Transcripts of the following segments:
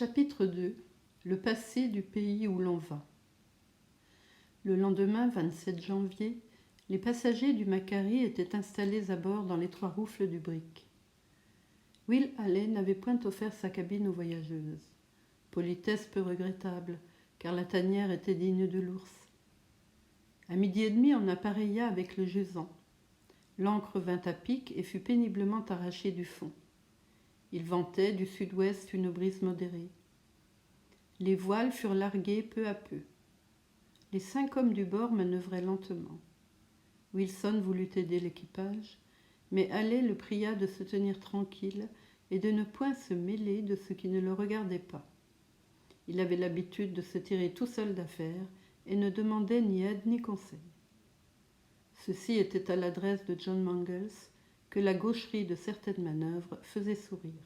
Chapitre 2. Le passé du pays où l'on va. Le lendemain 27 janvier, les passagers du Macquarie étaient installés à bord dans les trois roufles du brick. Will Haley n'avait point offert sa cabine aux voyageuses. Politesse peu regrettable, car la tanière était digne de l'ours. À 12h30, on appareilla avec le jusant. L'ancre vint à pic et fut péniblement arrachée du fond. Il ventait du sud-ouest une brise modérée. Les voiles furent larguées peu à peu. Les 5 hommes du bord manœuvraient lentement. Wilson voulut aider l'équipage, mais Haley le pria de se tenir tranquille et de ne point se mêler de ce qui ne le regardait pas. Il avait l'habitude de se tirer tout seul d'affaire et ne demandait ni aide ni conseil. Ceci était à l'adresse de John Mangles que la gaucherie de certaines manœuvres faisait sourire.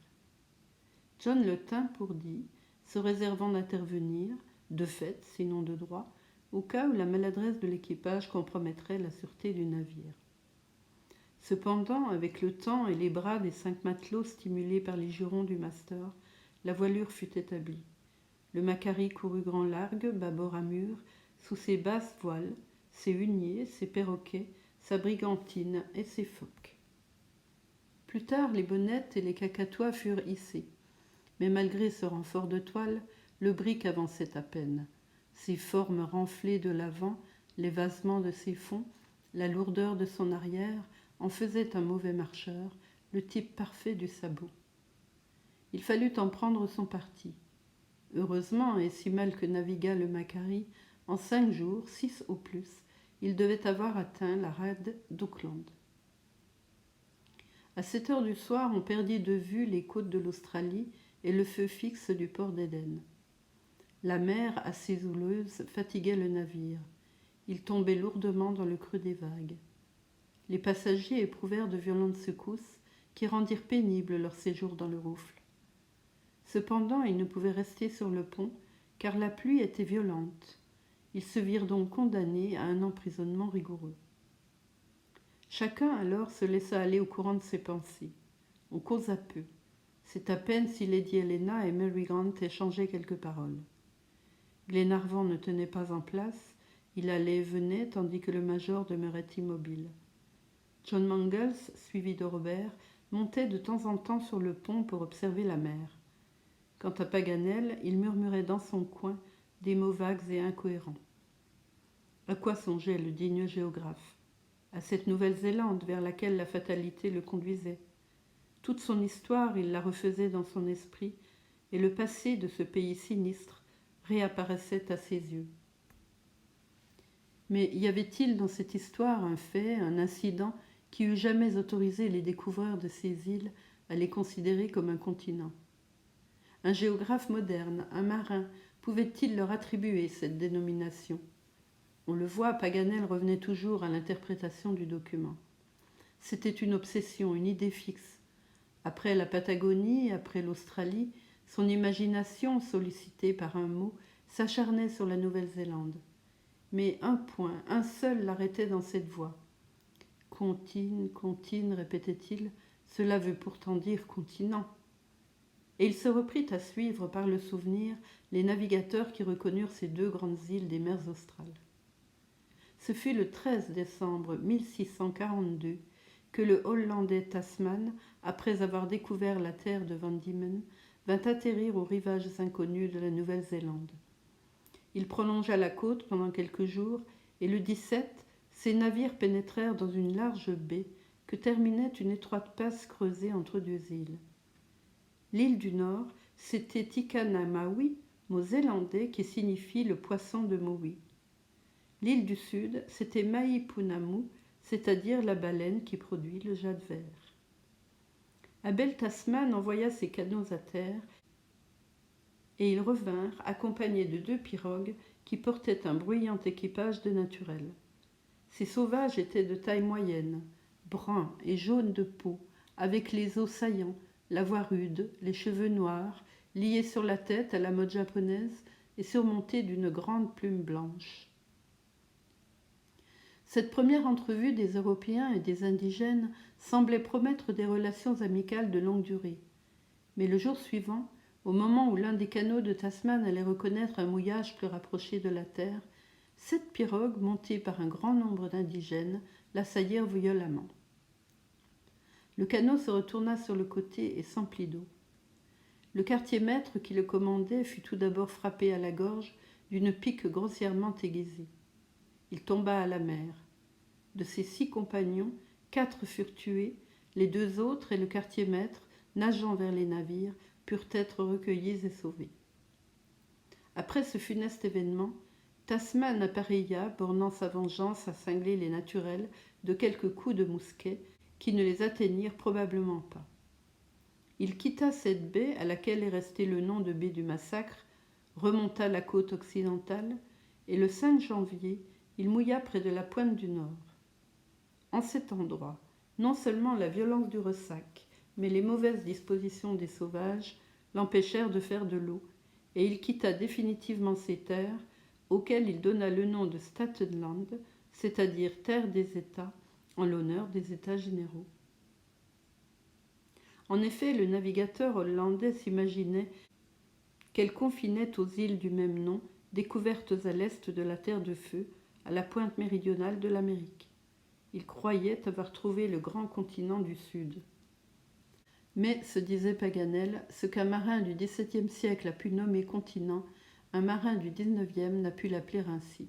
John le tint pour dit, se réservant d'intervenir, de fait, sinon de droit, au cas où la maladresse de l'équipage compromettrait la sûreté du navire. Cependant, avec le temps et les bras des 5 matelots stimulés par les jurons du master, la voilure fut établie. Le Macquarie courut grand largue, bâbord à mur, sous ses basses voiles, ses huniers, ses perroquets, sa brigantine et ses phoques. Plus tard, les bonnettes et les cacatois furent hissés. Mais malgré ce renfort de toile, le brick avançait à peine. Ses formes renflées de l'avant, l'évasement de ses fonds, la lourdeur de son arrière en faisaient un mauvais marcheur, le type parfait du sabot. Il fallut en prendre son parti. Heureusement, et si mal que navigua le Macquarie, en 5 jours, 6 au plus, il devait avoir atteint la rade d'Auckland. À 7 heures du soir, on perdit de vue les côtes de l'Australie et le feu fixe du port d'Éden. La mer, assez houleuse, fatiguait le navire. Il tombait lourdement dans le creux des vagues. Les passagers éprouvèrent de violentes secousses qui rendirent pénible leur séjour dans le roufle. Cependant, ils ne pouvaient rester sur le pont, car la pluie était violente. Ils se virent donc condamnés à un emprisonnement rigoureux. Chacun alors se laissa aller au courant de ses pensées. On causa peu. C'est à peine si Lady Helena et Mary Grant échangeaient quelques paroles. Glenarvan ne tenait pas en place, il allait et venait tandis que le major demeurait immobile. John Mangles, suivi de Robert, montait de temps en temps sur le pont pour observer la mer. Quant à Paganel, il murmurait dans son coin des mots vagues et incohérents. À quoi songeait le digne géographe? À cette Nouvelle-Zélande vers laquelle la fatalité le conduisait. Toute son histoire, il la refaisait dans son esprit, et le passé de ce pays sinistre réapparaissait à ses yeux. Mais y avait-il dans cette histoire un fait, un incident qui eût jamais autorisé les découvreurs de ces îles à les considérer comme un continent? Un géographe moderne, un marin, pouvait-il leur attribuer cette dénomination? On le voit, Paganel revenait toujours à l'interprétation du document. C'était une obsession, une idée fixe. Après la Patagonie, après l'Australie, son imagination, sollicitée par un mot, s'acharnait sur la Nouvelle-Zélande. Mais un point, un seul l'arrêtait dans cette voie. Contine, contine, répétait-il, cela veut pourtant dire continent. Et il se reprit à suivre par le souvenir les navigateurs qui reconnurent ces 2 grandes îles des mers australes. Ce fut le 13 décembre 1642 que le Hollandais Tasman, après avoir découvert la terre de Van Diemen, vint atterrir aux rivages inconnus de la Nouvelle-Zélande. Il prolongea la côte pendant quelques jours et le 17, ses navires pénétrèrent dans une large baie que terminait une étroite passe creusée entre 2 îles. L'île du Nord, c'était Tikanamawi, mot zélandais qui signifie le poisson de Maui. L'île du Sud, c'était Maipunamu, c'est-à-dire la baleine qui produit le jade vert. Abel Tasman envoya ses canots à terre et ils revinrent accompagnés de 2 pirogues qui portaient un bruyant équipage de naturel. Ces sauvages étaient de taille moyenne, bruns et jaunes de peau, avec les os saillants, la voix rude, les cheveux noirs, liés sur la tête à la mode japonaise et surmontés d'une grande plume blanche. Cette première entrevue des Européens et des indigènes semblait promettre des relations amicales de longue durée. Mais le jour suivant, Au moment où l'un des canots de Tasman allait reconnaître un mouillage plus rapproché de la terre, 7 pirogues montées par un grand nombre d'indigènes l'assaillirent violemment. Le canot se retourna sur le côté et s'emplit d'eau. Le quartier-maître qui le commandait fut tout d'abord frappé à la gorge d'une pique grossièrement aiguisée. Il tomba à la mer. De ses 6 compagnons, 4 furent tués, les 2 autres et le quartier-maître, nageant vers les navires, purent être recueillis et sauvés. Après ce funeste événement, Tasman appareilla, bornant sa vengeance à cingler les naturels de quelques coups de mousquet qui ne les atteignirent probablement pas. Il quitta cette baie à laquelle est resté le nom de baie du massacre, remonta la côte occidentale et le 5 janvier, il mouilla près de la pointe du Nord. En cet endroit, non seulement la violence du ressac, mais les mauvaises dispositions des sauvages l'empêchèrent de faire de l'eau, et il quitta définitivement ces terres, auxquelles il donna le nom de Statenland, c'est-à-dire terre des États, en l'honneur des États généraux. En effet, le navigateur hollandais s'imaginait qu'elle confinait aux îles du même nom, découvertes à l'est de la Terre de Feu, à la pointe méridionale de l'Amérique. Il croyait avoir trouvé le grand continent du Sud. Mais, se disait Paganel, ce qu'un marin du XVIIe siècle a pu nommer continent, un marin du XIXe n'a pu l'appeler ainsi.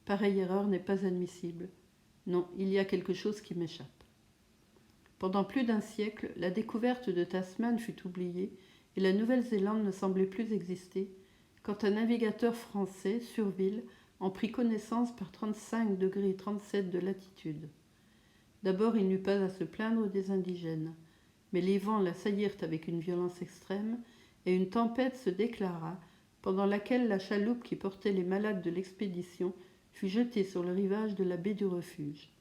Pareille erreur n'est pas admissible. Non, il y a quelque chose qui m'échappe. Pendant plus d'un siècle, la découverte de Tasman fut oubliée et la Nouvelle-Zélande ne semblait plus exister, quand un navigateur français, Surville, en prit connaissance par 35° 37' de latitude. D'abord, il n'eut pas à se plaindre des indigènes, mais les vents l'assaillirent avec une violence extrême et une tempête se déclara, pendant laquelle la chaloupe qui portait les malades de l'expédition fut jetée sur le rivage de la baie du Refuge.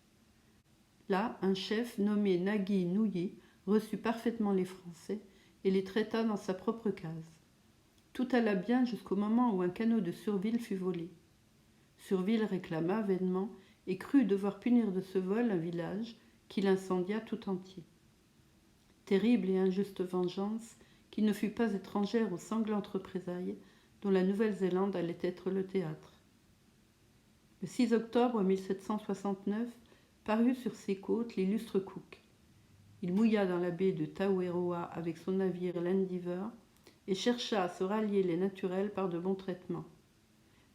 Là, un chef nommé Nagui Nouillet reçut parfaitement les Français et les traita dans sa propre case. Tout alla bien jusqu'au moment où un canot de Surville fut volé. Surville réclama vainement et crut devoir punir de ce vol un village qu'il incendia tout entier. Terrible et injuste vengeance qui ne fut pas étrangère aux sanglantes représailles dont la Nouvelle-Zélande allait être le théâtre. Le 6 octobre 1769 parut sur ses côtes l'illustre Cook. Il mouilla dans la baie de Taweroa avec son navire l'Endeavour et chercha à se rallier les naturels par de bons traitements.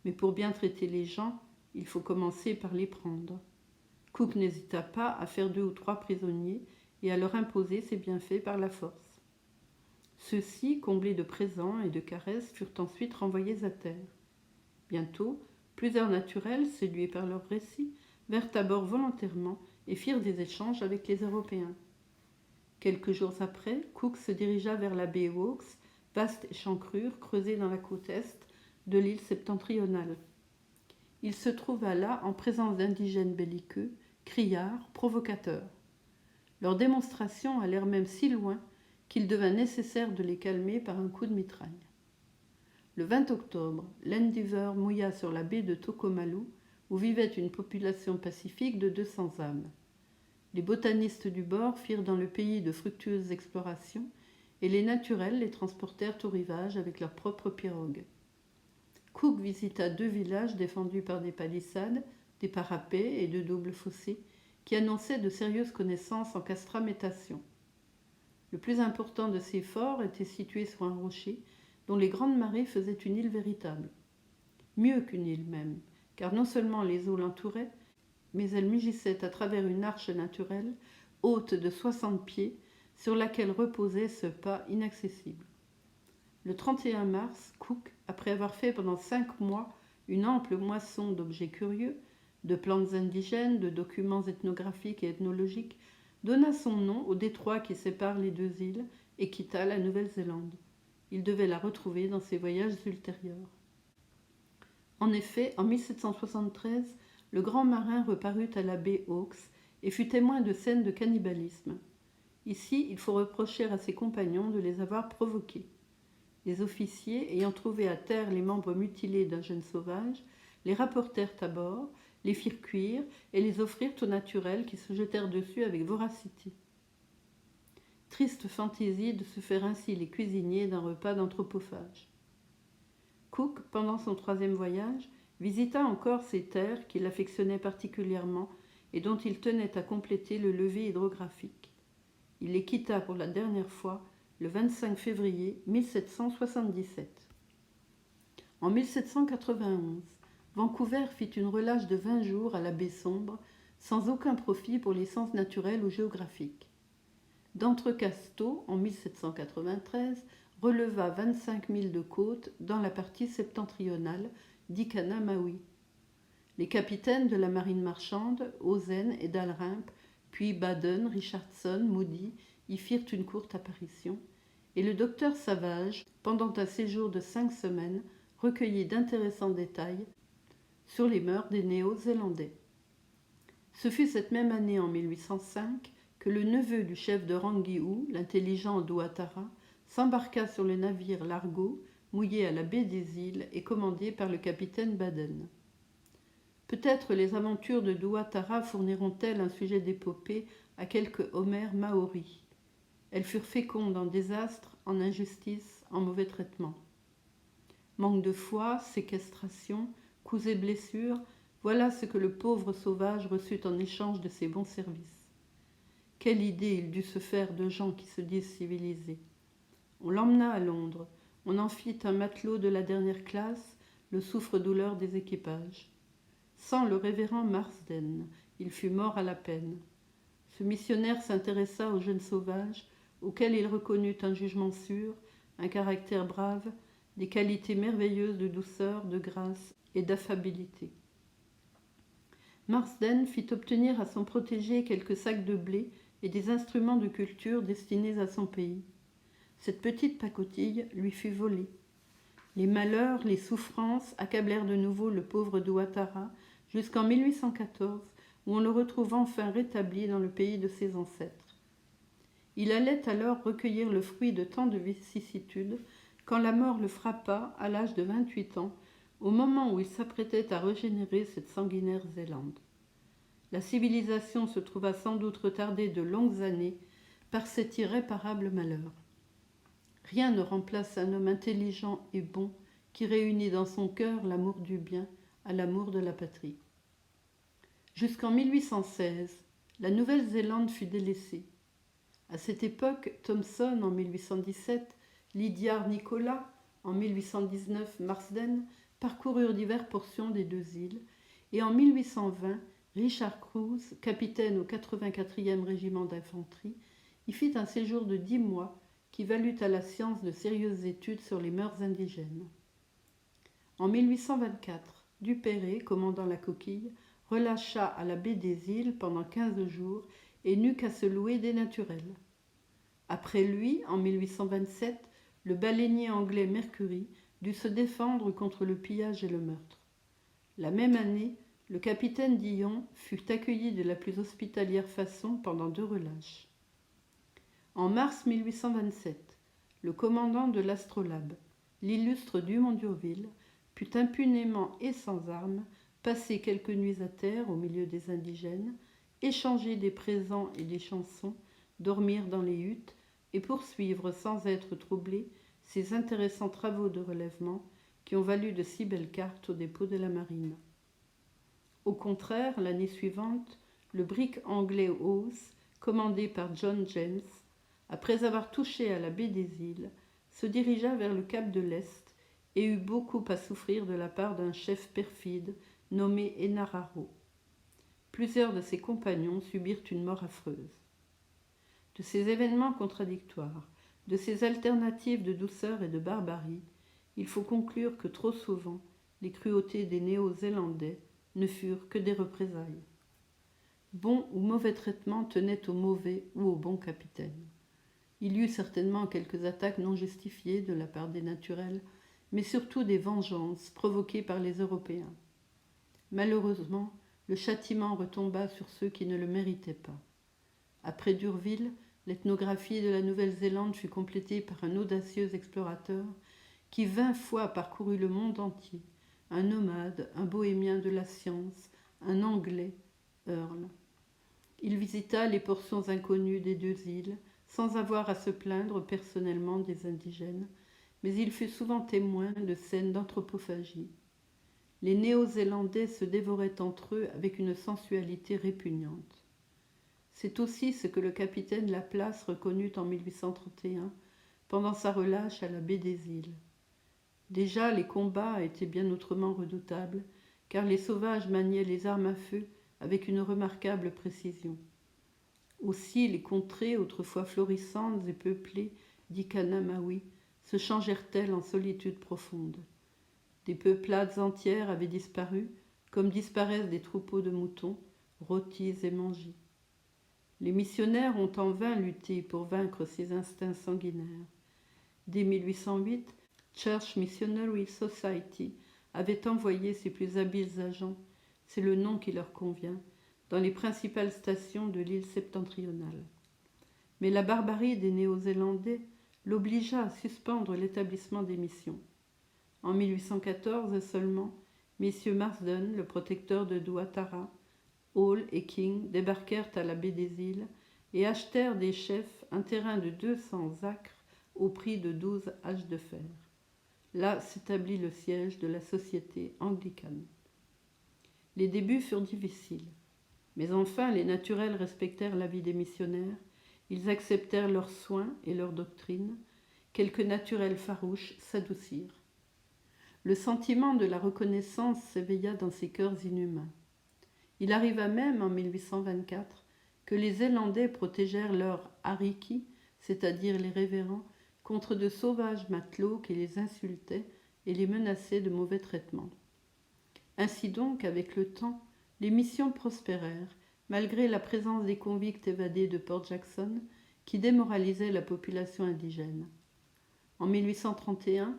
Mais pour bien traiter les gens, il faut commencer par les prendre. Cook n'hésita pas à faire 2 ou 3 prisonniers et à leur imposer ses bienfaits par la force. Ceux-ci, comblés de présents et de caresses, furent ensuite renvoyés à terre. Bientôt, plusieurs naturels, séduits par leurs récits, vinrent à bord volontairement et firent des échanges avec les Européens. Quelques jours après, Cook se dirigea vers la baie Hawkes, vaste échancrure creusée dans la côte est de l'île septentrionale. Il se trouva là en présence d'indigènes belliqueux, criards, provocateurs. Leurs démonstrations allèrent même si loin qu'il devint nécessaire de les calmer par un coup de mitraille. Le 20 octobre, l'Endeavour mouilla sur la baie de Tokomalu, où vivait une population pacifique de 200 âmes. Les botanistes du bord firent dans le pays de fructueuses explorations, et les naturels les transportèrent au rivage avec leurs propres pirogues. Cook visita 2 villages défendus par des palissades, des parapets et de doubles fossés, qui annonçaient de sérieuses connaissances en castramétation. Le plus important de ces forts était situé sur un rocher, dont les grandes marées faisaient une île véritable. Mieux qu'une île même, car non seulement les eaux l'entouraient, mais elles mugissaient à travers une arche naturelle, haute de 60 pieds, sur laquelle reposait ce pas inaccessible. Le 31 mars, Cook, après avoir fait pendant 5 mois une ample moisson d'objets curieux, de plantes indigènes, de documents ethnographiques et ethnologiques, donna son nom au détroit qui sépare les 2 îles et quitta la Nouvelle-Zélande. Il devait la retrouver dans ses voyages ultérieurs. En effet, en 1773, le grand marin reparut à la baie Hawkes et fut témoin de scènes de cannibalisme. Ici, il faut reprocher à ses compagnons de les avoir provoqués. Les officiers, ayant trouvé à terre les membres mutilés d'un jeune sauvage, les rapportèrent à bord, les firent cuire et les offrirent aux naturels qui se jetèrent dessus avec voracité. triste fantaisie de se faire ainsi les cuisiniers d'un repas d'anthropophages. Cook, pendant son 3e voyage, visita encore ces terres qu'il affectionnait particulièrement et dont il tenait à compléter le levé hydrographique. Il les quitta pour la dernière fois le 25 février 1777. En 1791, Vancouver fit une relâche de 20 jours à la baie Sombre, sans aucun profit pour les sciences naturelles ou géographiques. D'Entrecasteaux, en 1793, releva 25 milles de côte dans la partie septentrionale d'Ikanamaui. Les capitaines de la marine marchande, Ozen et Dalrympe, puis Baden, Richardson, Moody, y firent une courte apparition, et le docteur Savage, pendant un séjour de 5 semaines, recueillit d'intéressants détails sur les mœurs des Néo-Zélandais. Ce fut cette même année, en 1805, que le neveu du chef de Rangiou, l'intelligent Douattara, s'embarqua sur le navire Largo, mouillé à la baie des Îles et commandé par le capitaine Baden. Peut-être les aventures de Douattara fourniront-elles un sujet d'épopée à quelques Homères maoris. Elles furent fécondes en désastres, en injustices, en mauvais traitements. Manque de foi, séquestration, coups et blessures, voilà ce que le pauvre sauvage reçut en échange de ses bons services. Quelle idée il dut se faire de gens qui se disent civilisés. On l'emmena à Londres, on en fit un matelot de la dernière classe, le souffre-douleur des équipages. Sans le révérend Marsden, il fut mort à la peine. Ce missionnaire s'intéressa aux jeunes sauvages, auxquels il reconnut un jugement sûr, un caractère brave, des qualités merveilleuses de douceur, de grâce et d'affabilité. Marsden fit obtenir à son protégé quelques sacs de blé et des instruments de culture destinés à son pays. Cette petite pacotille lui fut volée. Les malheurs, les souffrances accablèrent de nouveau le pauvre Douattara jusqu'en 1814, où on le retrouve enfin rétabli dans le pays de ses ancêtres. Il allait alors recueillir le fruit de tant de vicissitudes quand la mort le frappa à l'âge de 28 ans, au moment où il s'apprêtait à régénérer cette sanguinaire Zélande. La civilisation se trouva sans doute retardée de longues années par cet irréparable malheur. Rien ne remplace un homme intelligent et bon qui réunit dans son cœur l'amour du bien à l'amour de la patrie. Jusqu'en 1816, la Nouvelle-Zélande fut délaissée. À cette époque, Thomson en 1817, Lydiard Nicolas en 1819, Marsden parcoururent diverses portions des 2 îles, et en 1820, Richard Cruz, capitaine au 84e régiment d'infanterie, y fit un séjour de 10 mois qui valut à la science de sérieuses études sur les mœurs indigènes. En 1824, Duperré, commandant la Coquille, relâcha à la baie des Îles pendant 15 jours et n'eut qu'à se louer des naturels. Après lui, en 1827, le baleinier anglais Mercury dut se défendre contre le pillage et le meurtre. La même année, le capitaine Dillon fut accueilli de la plus hospitalière façon pendant 2 relâches. En mars 1827, le commandant de l'Astrolabe, l'illustre Dumont d'Urville, put impunément et sans armes passer quelques nuits à terre au milieu des indigènes, échanger des présents et des chansons, dormir dans les huttes et poursuivre sans être troublé ces intéressants travaux de relèvement qui ont valu de si belles cartes au dépôt de la marine. Au contraire, l'année suivante, le brick anglais Hawes, commandé par John James, après avoir touché à la baie des Îles, se dirigea vers le cap de l'Est et eut beaucoup à souffrir de la part d'un chef perfide nommé Enararo. Plusieurs de ses compagnons subirent une mort affreuse. De ces événements contradictoires, de ces alternatives de douceur et de barbarie, il faut conclure que trop souvent, les cruautés des Néo-Zélandais ne furent que des représailles. Bon ou mauvais traitement tenaient au mauvais ou au bon capitaine. Il y eut certainement quelques attaques non justifiées de la part des naturels, mais surtout des vengeances provoquées par les Européens. Malheureusement, le châtiment retomba sur ceux qui ne le méritaient pas. Après d'Urville, l'ethnographie de la Nouvelle-Zélande fut complétée par un audacieux explorateur qui 20 fois parcourut le monde entier, un nomade, un bohémien de la science, un Anglais, Earl. Il visita les portions inconnues des 2 îles, sans avoir à se plaindre personnellement des indigènes, mais il fut souvent témoin de scènes d'anthropophagie. Les Néo-Zélandais se dévoraient entre eux avec une sensualité répugnante. C'est aussi ce que le capitaine Laplace reconnut en 1831 pendant sa relâche à la baie des Îles. Déjà, les combats étaient bien autrement redoutables, car les sauvages maniaient les armes à feu avec une remarquable précision. Aussi, les contrées, autrefois florissantes et peuplées d'Ikanamawi, se changèrent-elles en solitude profonde. Des peuplades entières avaient disparu, comme disparaissent des troupeaux de moutons, rôtis et mangés. Les missionnaires ont en vain lutté pour vaincre ces instincts sanguinaires. Dès 1808, Church Missionary Society avait envoyé ses plus habiles agents, c'est le nom qui leur convient, dans les principales stations de l'île septentrionale. Mais la barbarie des Néo-Zélandais l'obligea à suspendre l'établissement des missions. En 1814 seulement, messieurs Marsden, le protecteur de Douatara, Hall et King débarquèrent à la baie des Îles et achetèrent des chefs un terrain de 200 acres au prix de 12 haches de fer. Là s'établit le siège de la société anglicane. Les débuts furent difficiles, mais enfin les naturels respectèrent l'avis des missionnaires, ils acceptèrent leurs soins et leurs doctrines, quelques naturels farouches s'adoucirent. Le sentiment de la reconnaissance s'éveilla dans ces cœurs inhumains. Il arriva même en 1824 que les Zélandais protégèrent leurs harikis, c'est-à-dire les révérends, contre de sauvages matelots qui les insultaient et les menaçaient de mauvais traitements. Ainsi donc, avec le temps, les missions prospérèrent, malgré la présence des convicts évadés de Port Jackson qui démoralisaient la population indigène. En 1831,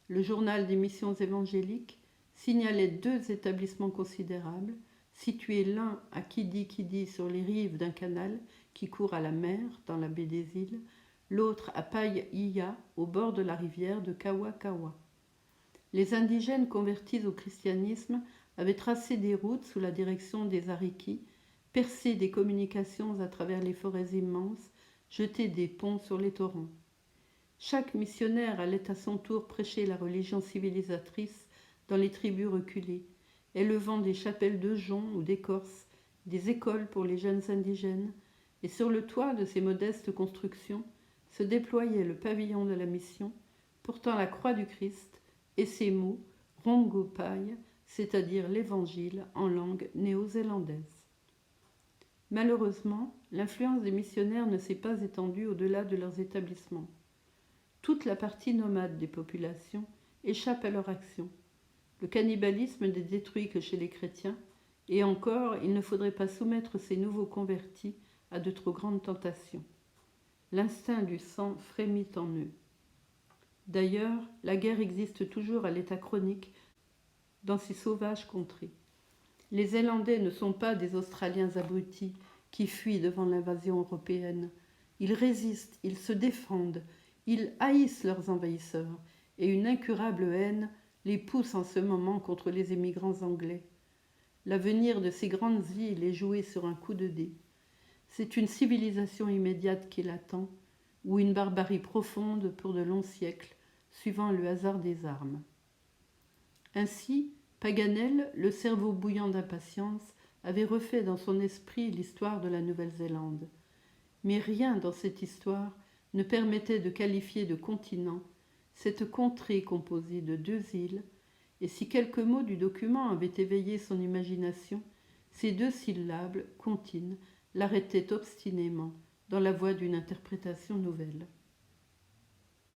le journal des missions évangéliques signalait 2 établissements considérables, situés l'un à Kidi sur les rives d'un canal qui court à la mer dans la baie des Îles, l'autre à Paia au bord de la rivière de Kawa-Kawa. Les indigènes convertis au christianisme avaient tracé des routes sous la direction des harikis, percé des communications à travers les forêts immenses, jeté des ponts sur les torrents. Chaque missionnaire allait à son tour prêcher la religion civilisatrice dans les tribus reculées, élevant des chapelles de joncs ou d'écorce, des écoles pour les jeunes indigènes, et sur le toit de ces modestes constructions se déployait le pavillon de la mission, portant la croix du Christ et ces mots Rongopai, c'est-à-dire l'évangile en langue néo-zélandaise. Malheureusement, l'influence des missionnaires ne s'est pas étendue au-delà de leurs établissements. Toute la partie nomade des populations échappe à leur action. Le cannibalisme n'est détruit que chez les chrétiens, et encore, il ne faudrait pas soumettre ces nouveaux convertis à de trop grandes tentations. L'instinct du sang frémit en eux. D'ailleurs, la guerre existe toujours à l'état chronique dans ces sauvages contrées. Les Zélandais ne sont pas des Australiens abrutis qui fuient devant l'invasion européenne. Ils résistent, ils se défendent, ils haïssent leurs envahisseurs, et une incurable haine les pousse en ce moment contre les émigrants anglais. L'avenir de ces grandes îles est joué sur un coup de dé. C'est une civilisation immédiate qui l'attend, ou une barbarie profonde pour de longs siècles, suivant le hasard des armes. Ainsi, Paganel, le cerveau bouillant d'impatience, avait refait dans son esprit l'histoire de la Nouvelle-Zélande. Mais rien dans cette histoire ne permettait de qualifier de continent cette contrée composée de 2 îles, et si quelques mots du document avaient éveillé son imagination, ces 2 syllabes, contines, l'arrêtaient obstinément dans la voie d'une interprétation nouvelle.